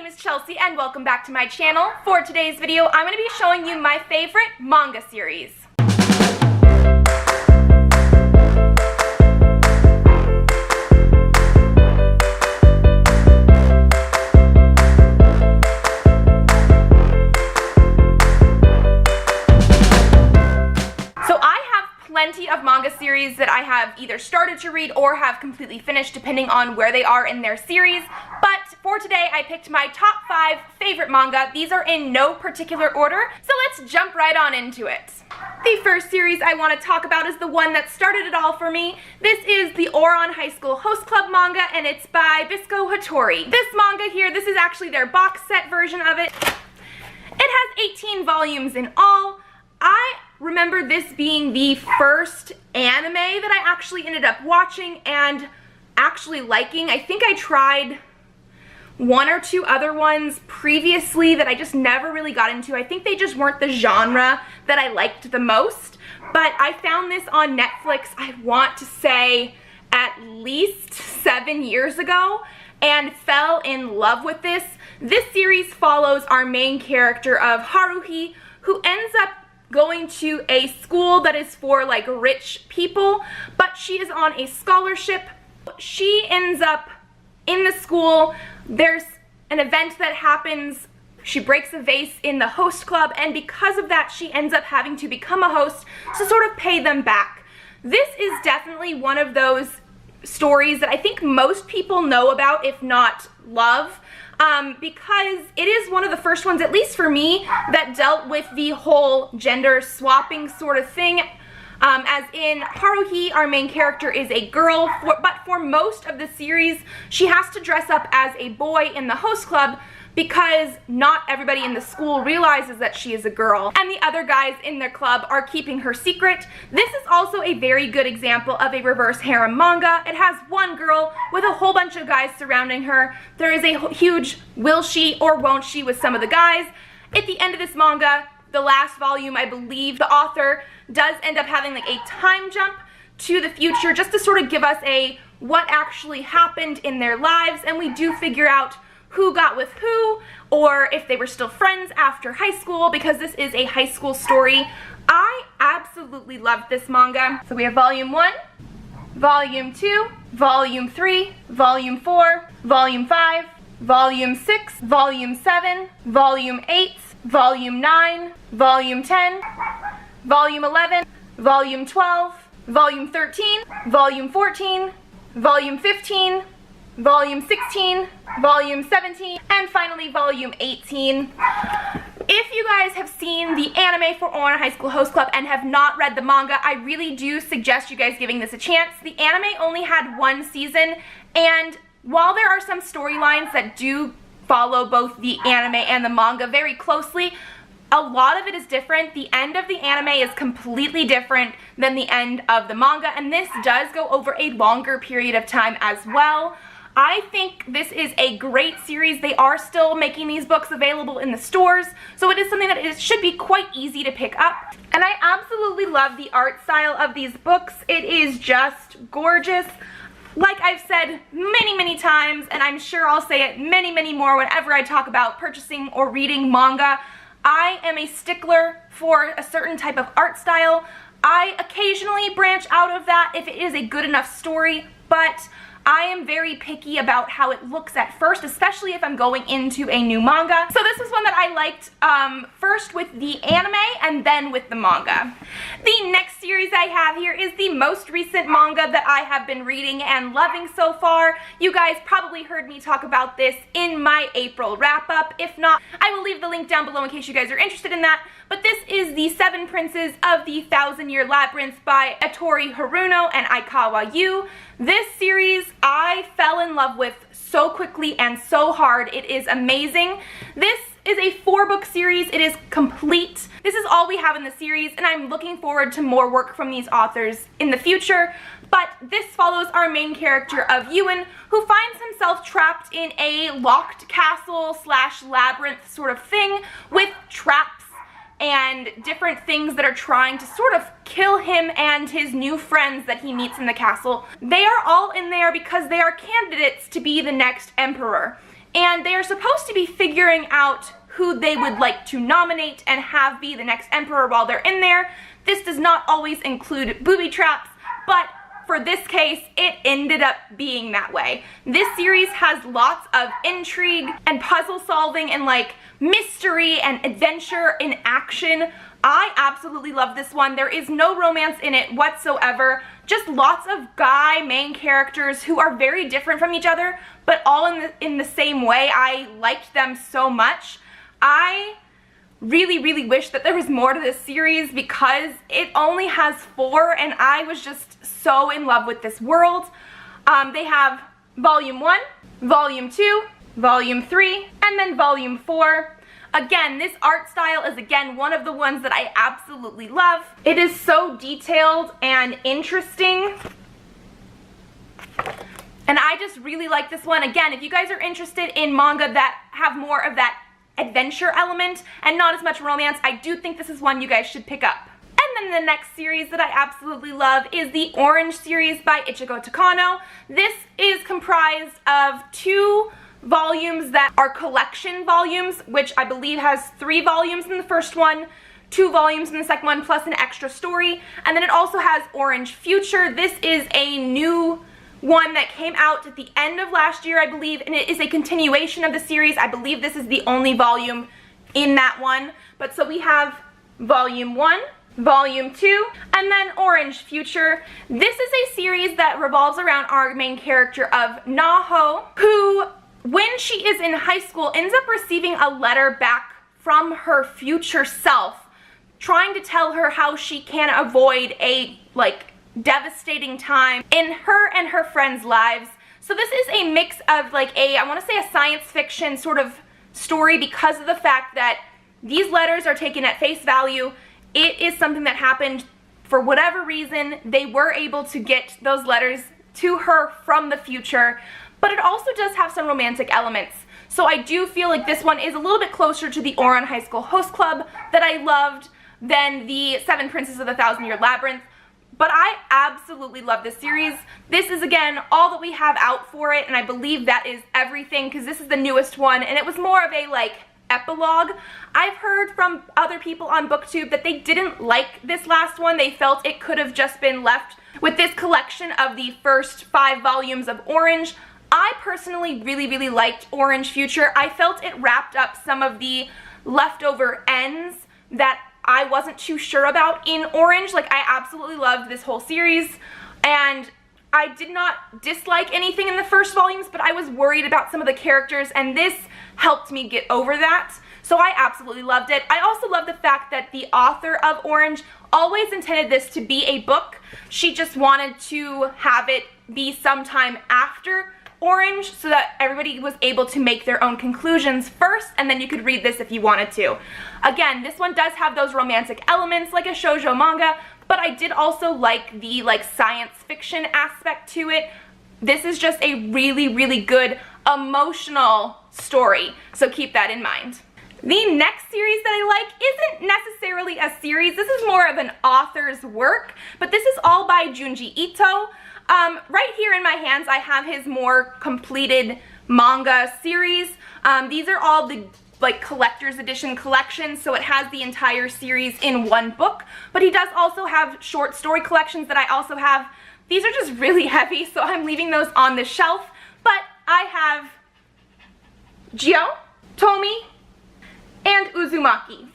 is Chelsea and welcome back to my channel. For today's video, I'm going to be showing you my favorite manga series. Plenty of manga series that I have either started to read or have completely finished depending on where they are in their series, but for today I picked my top 5 favorite manga. These are in no particular order, so let's jump right on into it. The first series I want to talk about is the one that started it all for me. This is the Ouran High School Host Club manga and it's by Bisco Hattori. This manga here, this is actually their box set version of it. It has 18 volumes in all. I remember this being the first anime that I actually ended up watching and actually liking. I think I tried one or two other ones previously that I just never really got into. I think they just weren't the genre that I liked the most, but I found this on Netflix, I want to say at least 7 years ago, and fell in love with this. This series follows our main character of Haruhi, who ends up going to a school that is for like rich people, but she is on a scholarship. She ends up in the school, there's an event that happens, she breaks a vase in the host club, and because of that she ends up having to become a host to sort of pay them back. This is definitely one of those stories that I think most people know about, if not love. Because it is one of the first ones, at least for me, that dealt with the whole gender swapping sort of thing. As in, Haruhi, our main character, is a girl, but for most of the series, she has to dress up as a boy in the host club because not everybody in the school realizes that she is a girl, and the other guys in their club are keeping her secret. This is also a very good example of a reverse harem manga. It has one girl with a whole bunch of guys surrounding her. There is a huge will she or won't she with some of the guys. At the end of this manga, the last volume, I believe the author does end up having like a time jump to the future just to sort of give us a what actually happened in their lives, and we do figure out who got with who, or if they were still friends after high school, because this is a high school story. I absolutely love this manga. So we have volume 1, volume 2, volume 3, volume 4, volume 5, volume 6, volume 7, volume 8, volume 9, volume 10, volume 11, volume 12, volume 13, volume 14, volume 15, volume 16, volume 17, and finally volume 18. If you guys have seen the anime for Ouran High School Host Club and have not read the manga, I really do suggest you guys giving this a chance. The anime only had 1 season, and while there are some storylines that do follow both the anime and the manga very closely, a lot of it is different. The end of the anime is completely different than the end of the manga, and this does go over a longer period of time as well. I think this is a great series. They are still making these books available in the stores, so it is something that it should be quite easy to pick up. And I absolutely love the art style of these books. It is just gorgeous. Like I've said many times, and I'm sure I'll say it many more whenever I talk about purchasing or reading manga, I am a stickler for a certain type of art style. I occasionally branch out of that if it is a good enough story, but I am very picky about how it looks at first, especially if I'm going into a new manga. So this is one that I liked first with the anime and then with the manga. The next series I have here is the most recent manga that I have been reading and loving so far. You guys probably heard me talk about this in my April wrap-up. If not, I will leave the link down below in case you guys are interested in that. But this is The 7 Princes of the Thousand-Year Labyrinth by Ettore Haruno and Aikawa Yu. This series I fell in love with so quickly and so hard. It is amazing. This is a 4-book series. It is complete. This is all we have in the series, and I'm looking forward to more work from these authors in the future. But this follows our main character of Ewan, who finds himself trapped in a locked castle slash labyrinth sort of thing with traps and different things that are trying to sort of kill him and his new friends that he meets in the castle. They are all in there because they are candidates to be the next emperor. and they are supposed to be figuring out who they would like to nominate and have be the next emperor while they're in there. This does not always include booby traps, but for this case, it ended up being that way. This series has lots of intrigue and puzzle solving and like mystery and adventure in action. I absolutely love this one. There is no romance in it whatsoever. Just lots of guy main characters who are very different from each other, but all in the same way. I liked them so much. I really wish that there was more to this series because it only has 4 and I was just so in love with this world. They have Volume 1, Volume 2, Volume 3, and then Volume 4. Again, this art style is again one of the ones that I absolutely love. It is so detailed and interesting. And I just really like this one. Again, if you guys are interested in manga that have more of that adventure element and not as much romance, I do think this is one you guys should pick up. And then the next series that I absolutely love is the Orange series by Ichigo Takano. This is comprised of 2 volumes that are collection volumes, which I believe has 3 volumes in the first one, 2 volumes in the second one, plus an extra story. And then it also has Orange Future. This is a new one that came out at the end of last year, I believe, and it is a continuation of the series. I believe this is the only volume in that one. But so we have Volume 1, Volume 2, and then Orange Future. This is a series that revolves around our main character of Naho, who, when she is in high school, ends up receiving a letter back from her future self, trying to tell her how she can avoid a, devastating time in her and her friends' lives. So this is a mix of I want to say a science fiction sort of story because of the fact that these letters are taken at face value. It is something that happened for whatever reason. They were able to get those letters to her from the future, but it also does have some romantic elements. So I do feel like this one is a little bit closer to the Ouran High School Host Club that I loved than the 7 Princes of the Thousand-Year Labyrinth. But I absolutely love this series. This is, again, all that we have out for it, and I believe that is everything because this is the newest one, and it was more of a, epilogue. I've heard from other people on BookTube that they didn't like this last one. They felt it could have just been left with this collection of the first 5 volumes of Orange. I personally really liked Orange Future. I felt it wrapped up some of the leftover ends that I wasn't too sure about in Orange. I absolutely loved this whole series, and I did not dislike anything in the first volumes, but I was worried about some of the characters, and this helped me get over that. So I absolutely loved it. I also love the fact that the author of Orange always intended this to be a book. She just wanted to have it be sometime after Orange so that everybody was able to make their own conclusions first, and then you could read this if you wanted to. Again, this one does have those romantic elements like a shoujo manga, but I did also like the science fiction aspect to it. This is just a really good emotional story, so keep that in mind. The next series that I like isn't necessarily a series. This is more of an author's work, but this is all by Junji Ito. Right here in my hands I have his more completed manga series. These are all the collector's edition collections, so it has the entire series in one book, but he does also have short story collections that I also have. These are just really heavy, so I'm leaving those on the shelf, but I have Gyo, Tomi, and Uzumaki.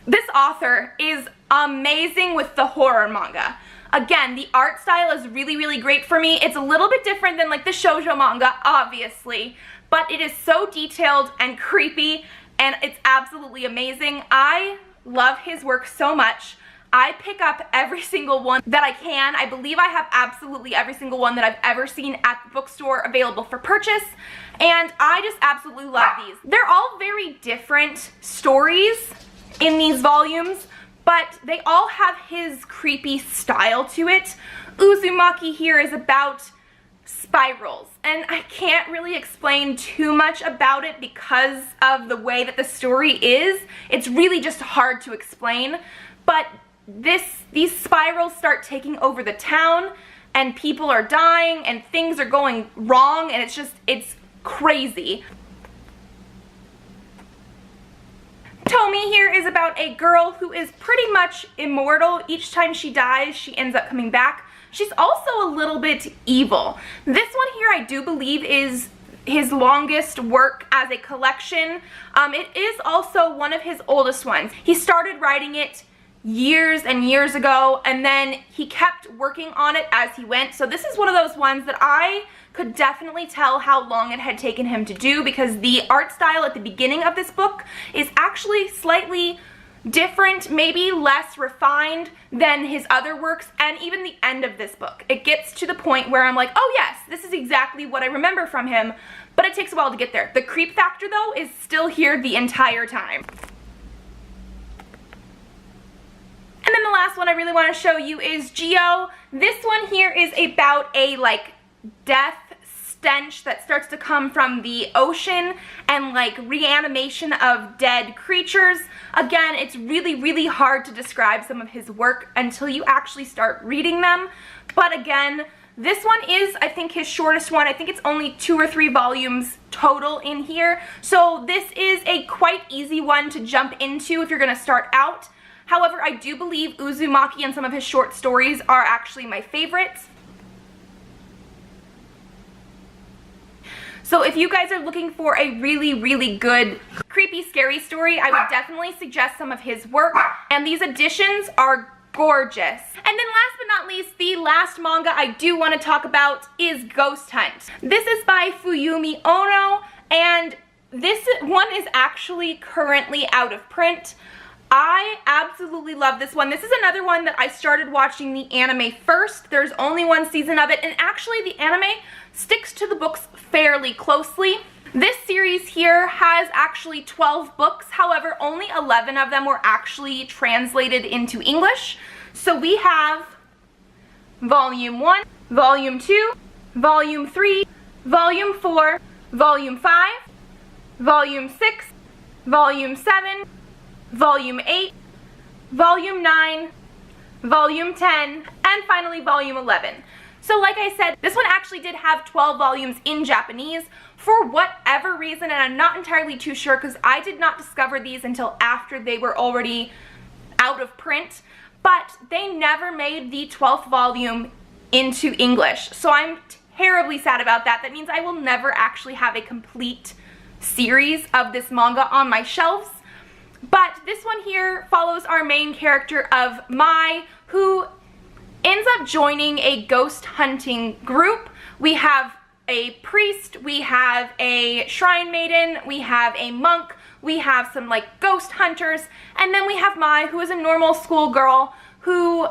This author is amazing with the horror manga. Again, the art style is really great for me. It's a little bit different than the shoujo manga, obviously, but it is so detailed and creepy, and it's absolutely amazing. I love his work so much. I pick up every single one that I can. I believe I have absolutely every single one that I've ever seen at the bookstore available for purchase, and I just absolutely love these. They're all very different stories in these volumes, but they all have his creepy style to it. Uzumaki here is about spirals, and I can't really explain too much about it because of the way that the story is. It's really just hard to explain, but these spirals start taking over the town, and people are dying, and things are going wrong, and it's crazy. Tomi here is about a girl who is pretty much immortal. Each time she dies, she ends up coming back. She's also a little bit evil. This one here I do believe is his longest work as a collection. It is also one of his oldest ones. He started writing it years and years ago, and then he kept working on it as he went. So this is one of those ones that I could definitely tell how long it had taken him to do, because the art style at the beginning of this book is actually slightly different, maybe less refined than his other works, and even the end of this book. It gets to the point where I'm like, oh yes, this is exactly what I remember from him, but it takes a while to get there. The creep factor though is still here the entire time. And then the last one I really want to show you is Geo. This one here is about a like death stench that starts to come from the ocean and like reanimation of dead creatures. Again, it's really hard to describe some of his work until you actually start reading them. But again, this one is, I think, his shortest one. I think it's only 2 or 3 volumes total in here. So this is a quite easy one to jump into if you're going to start out. However, I do believe Uzumaki and some of his short stories are actually my favorites. So if you guys are looking for a really good creepy scary story, I would definitely suggest some of his work, and these editions are gorgeous. And then last but not least, the last manga I do want to talk about is Ghost Hunt. This is by Fuyumi Ono, and this one is actually currently out of print. I absolutely love this one. This is another one that I started watching the anime first. There's only 1 season of it, and actually the anime sticks to the books fairly closely. This series here has actually 12 books, however, only 11 of them were actually translated into English. So we have Volume 1, Volume 2, Volume 3, Volume 4, Volume 5, Volume 6, Volume 7, Volume 8, Volume 9, Volume 10, and finally Volume 11. So like I said, this one actually did have 12 volumes in Japanese for whatever reason, and I'm not entirely too sure because I did not discover these until after they were already out of print, but they never made the 12th volume into English. So I'm terribly sad about that. That means I will never actually have a complete series of this manga on my shelves. But this one here follows our main character of Mai, who ends up joining a ghost hunting group. We have a priest, we have a shrine maiden, we have a monk, we have some like ghost hunters, and then we have Mai, who is a normal schoolgirl who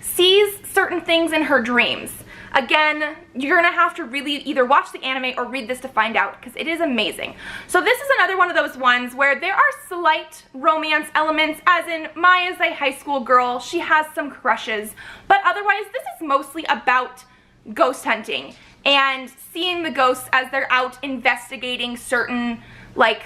sees certain things in her dreams. Again, you're gonna have to really either watch the anime or read this to find out, because it is amazing. So this is another one of those ones where there are slight romance elements, as in Mai is a high school girl, she has some crushes, but otherwise this is mostly about ghost hunting and seeing the ghosts as they're out investigating certain like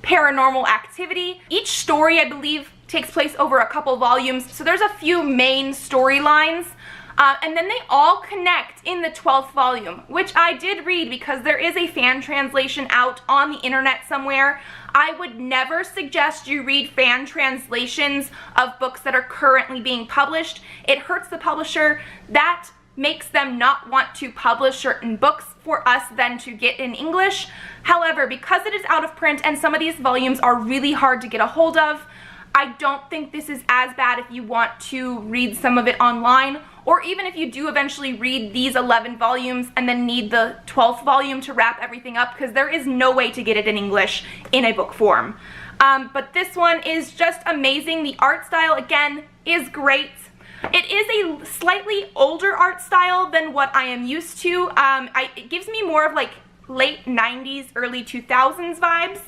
paranormal activity. Each story, I believe, takes place over a couple volumes, so there's a few main storylines. And then they all connect in the 12th volume, which I did read because there is a fan translation out on the internet somewhere. I would never suggest you read fan translations of books that are currently being published. It hurts the publisher. That makes them not want to publish certain books for us then to get in English. However, because it is out of print and some of these volumes are really hard to get a hold of, I don't think this is as bad if you want to read some of it online, or even if you do eventually read these 11 volumes and then need the 12th volume to wrap everything up, because there is no way to get it in English in a book form. But this one is just amazing. The art style, again, is great. It is a slightly older art style than what I am used to. It gives me more of like late 90s, early 2000s vibes.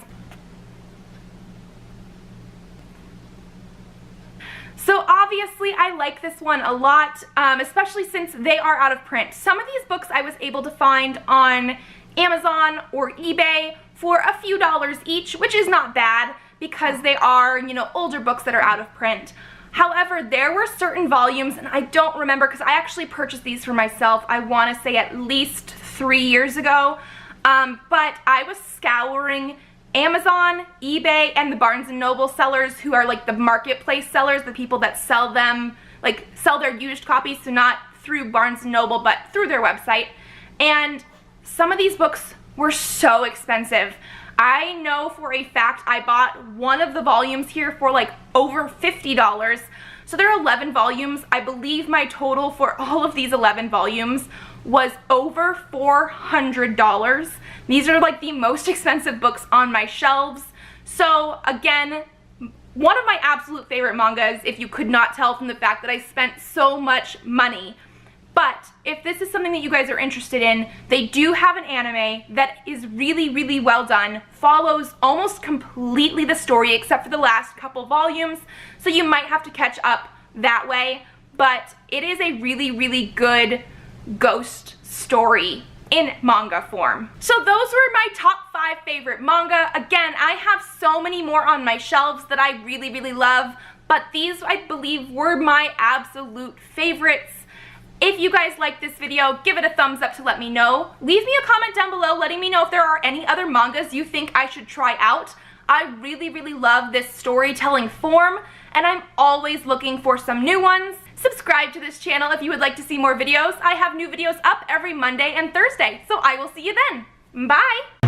So obviously I like this one a lot, especially since they are out of print. Some of these books I was able to find on Amazon or eBay for a few dollars each, which is not bad because they are, you know, older books that are out of print. However, there were certain volumes, and I don't remember because I actually purchased these for myself, I want to say at least 3 years ago, but I was scouring Amazon, eBay, and the Barnes & Noble sellers, who are like the marketplace sellers, the people that sell them, like sell their used copies, so not through Barnes & Noble, but through their website. And some of these books were so expensive. I know for a fact I bought one of the volumes here for like over $50. So there are 11 volumes. I believe my total for all of these 11 volumes was over $400. These are like the most expensive books on my shelves. So again, one of my absolute favorite mangas, if you could not tell from the fact that I spent so much money. But if this is something that you guys are interested in, they do have an anime that is really, really well done, follows almost completely the story except for the last couple volumes, so you might have to catch up that way, but it is a really, really good ghost story in manga form. So those were my top 5 favorite manga. Again, I have so many more on my shelves that I really, really love, but these, I believe, were my absolute favorites. If you guys like this video, give it a thumbs up to let me know. Leave me a comment down below letting me know if there are any other mangas you think I should try out. I really, really love this storytelling form, and I'm always looking for some new ones. Subscribe to this channel if you would like to see more videos. I have new videos up every Monday and Thursday, so I will see you then. Bye!